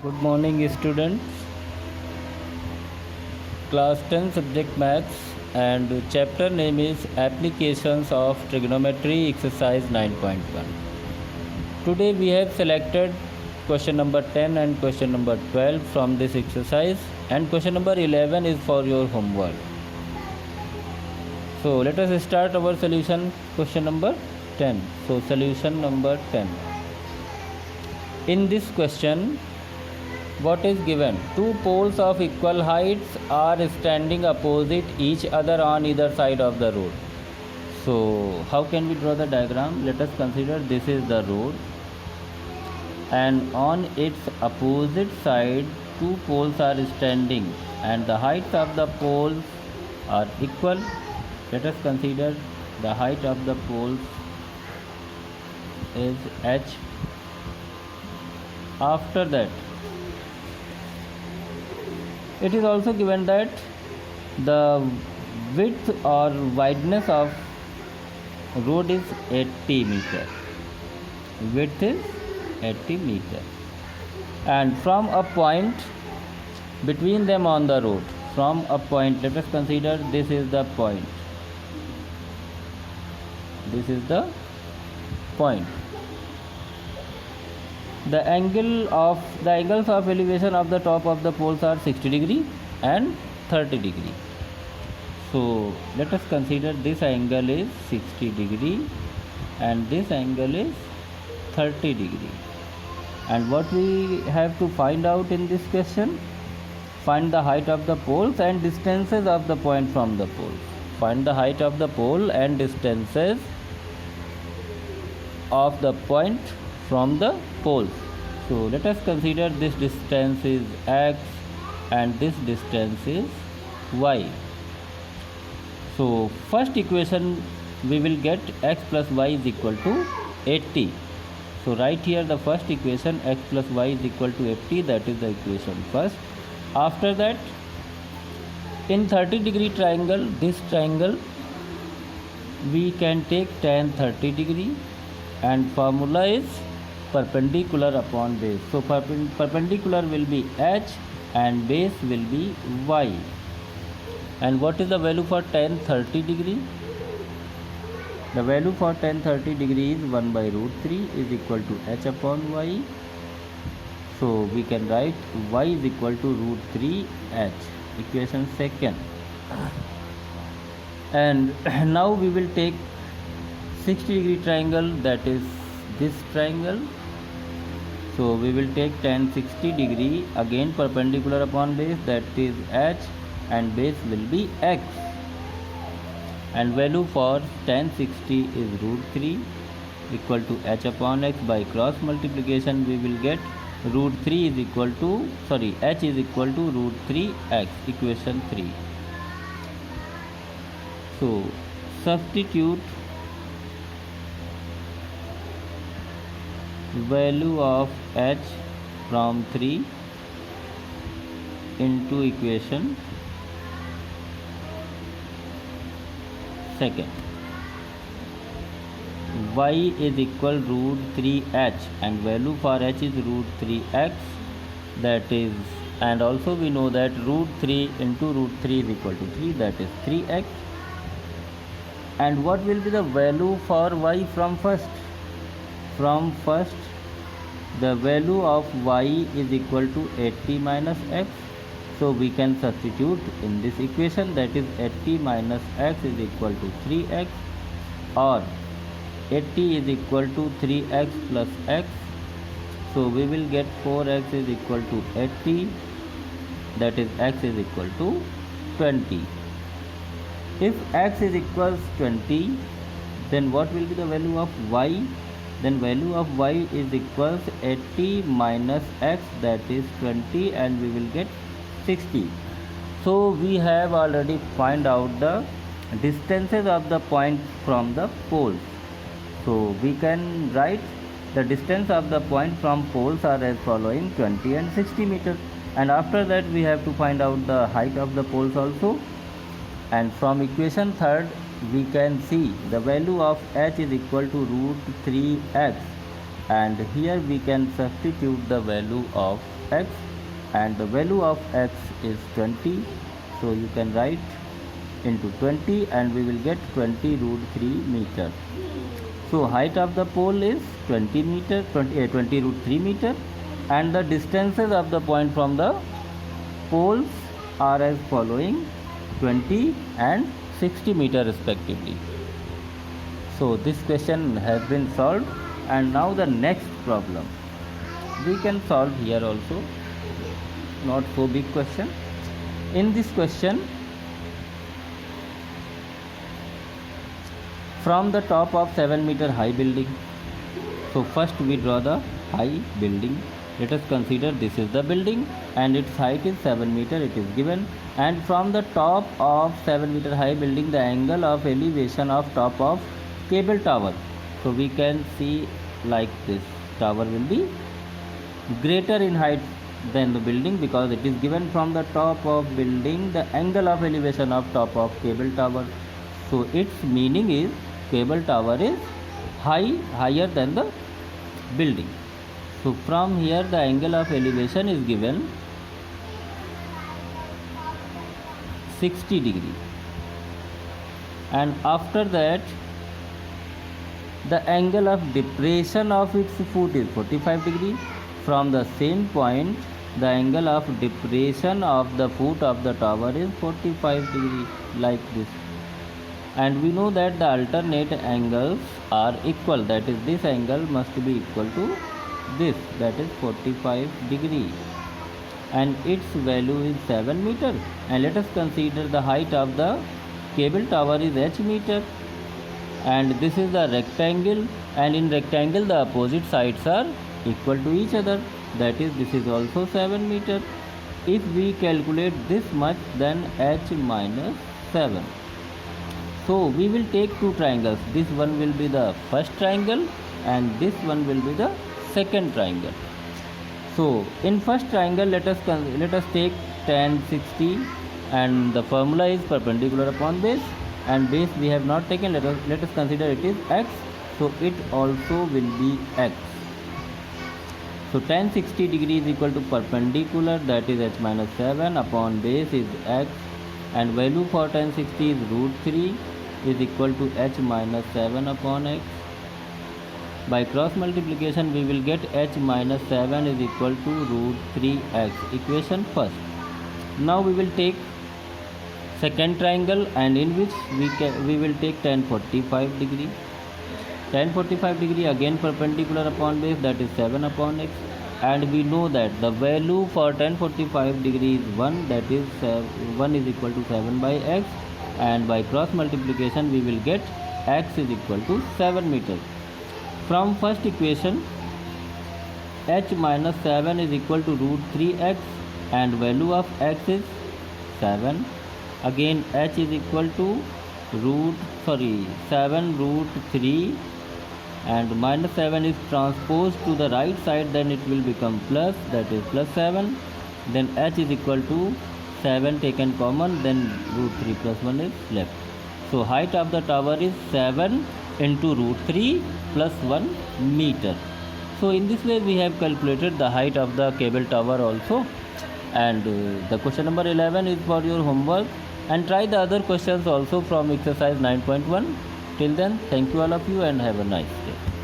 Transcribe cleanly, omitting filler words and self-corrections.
Good morning, students. Class 10 subject maths and chapter name is Applications of Trigonometry exercise 9.1. Today we have selected question number 10 and question number 12 from this exercise, and question number 11 is for your homework. So let us start our solution. Question number 10. So solution number 10. In this question, what is given? Two poles of equal heights are standing opposite each other on either side of the road. So how can we draw the diagram? Let us consider this is the road, and on its opposite side two poles are standing and the heights of the poles are equal. Let us consider the height of the poles is h. After that, it is also given that the width or wideness of road is 80 meter. Width is 80 meter. And from a point between them on the road, from a point, let us consider this is the point. This is the point. The angles of elevation of the top of the poles are 60 degree and 30 degree. So let us consider this angle is 60 degree and this angle is 30 degree. And what we have to find out in this question? Find the height of the poles and distances of the point from the poles. Find the height of the pole and distances of the point from the poles. So let us consider this distance is x and this distance is y. So first equation we will get x plus y is equal to 80. So write here the first equation, x plus y is equal to 80, that is the equation first. After that, in 30 degree triangle, this triangle we can take tan 30 degree, and formula is perpendicular upon base. So perpendicular will be h and base will be y. And what is the value for tan 30 degree? The value for tan 30 degree is 1 by root 3 is equal to h upon y. So we can write y is equal to root 3 h. Equation second. And now we will take 60 degree triangle, that is this triangle. So we will take tan 60 degree, again perpendicular upon base, that is h, and base will be x. And value for tan 60 is root 3 equal to h upon x. By cross multiplication we will get root 3 is equal to, h is equal to root 3x. Equation 3. So substitute value of h from 3 into equation second. Y is equal root 3h and value for h is root 3x, that is, and also we know that root 3 into root 3 is equal to 3, that is 3x. And what will be the value for y from first? From first, the value of y is equal to 80 minus x. So we can substitute in this equation, that is 80 minus x is equal to 3x, or 80 is equal to 3x plus x. So we will get 4x is equal to 80, that is x is equal to 20. If x is equals 20, then what will be the value of y? Then value of y is equals 80 minus x, that is 20, and we will get 60. So we have already find out the distances of the point from the poles. So we can write the distance of the point from poles are as following: 20 and 60 meters. And after that we have to find out the height of the poles also. And from equation third we can see the value of h is equal to root 3x, and here we can substitute the value of x, and the value of x is 20. So you can write into 20 and we will get 20 root 3 meter. So height of the pole is 20 meter, 20 root 3 meter, and the distances of the point from the poles are as following: 20 and 60 meter respectively. So this question has been solved, and now the next problem we can solve here also, not so big question. In this question, from the top of 7-meter high building, so first we draw the high building. Let us consider this is the building and its height is 7 meter, it is given, and from the top of 7-meter high building, the angle of elevation of top of cable tower, so we can see like this: tower will be greater in height than the building because it is given from the top of building the angle of elevation of top of cable tower. So its meaning is cable tower is higher than the building. So from here the angle of elevation is given 60 degree, and after that the angle of depression of its foot is 45 degree. From the same point, the angle of depression of the foot of the tower is 45 degree, like this. And we know that the alternate angles are equal, that is this angle must be equal to this, that is 45 degree, and its value is 7 meter. And let us consider the height of the cable tower is h meter, and this is the rectangle, and in rectangle the opposite sides are equal to each other, that is this is also 7 meter. If we calculate this much, then h minus 7. So we will take two triangles, this one will be the first triangle and this one will be the second triangle. So in first triangle let us take tan 60, and the formula is perpendicular upon base, and base we have not taken. Let us consider it is x, so it also will be x. So tan 60 degree is equal to perpendicular, that is h minus 7 upon base is x, and value for tan 60 is root 3 is equal to h minus 7 upon x. By cross multiplication we will get h minus 7 is equal to root 3x, equation first. Now we will take second triangle, and in which we will take tan 45 degree. Tan 45 degree again perpendicular upon base, that is 7 upon x, and we know that the value for tan 45 degree is 1, that is 1 is equal to 7 by x, and by cross multiplication we will get x is equal to 7 meter. From first equation, h minus 7 is equal to root 3x, and value of x is 7. Again h is equal to 7 root 3, and minus 7 is transposed to the right side, then it will become plus, that is plus 7. Then h is equal to 7 taken common, then root 3 plus 1 is left. So height of the tower is 7 into root 3 plus 1 meter. So in this way we have calculated the height of the cable tower also, and the question number 11 is for your homework, and try the other questions also from exercise 9.1. Till then, thank you all of you and have a nice day.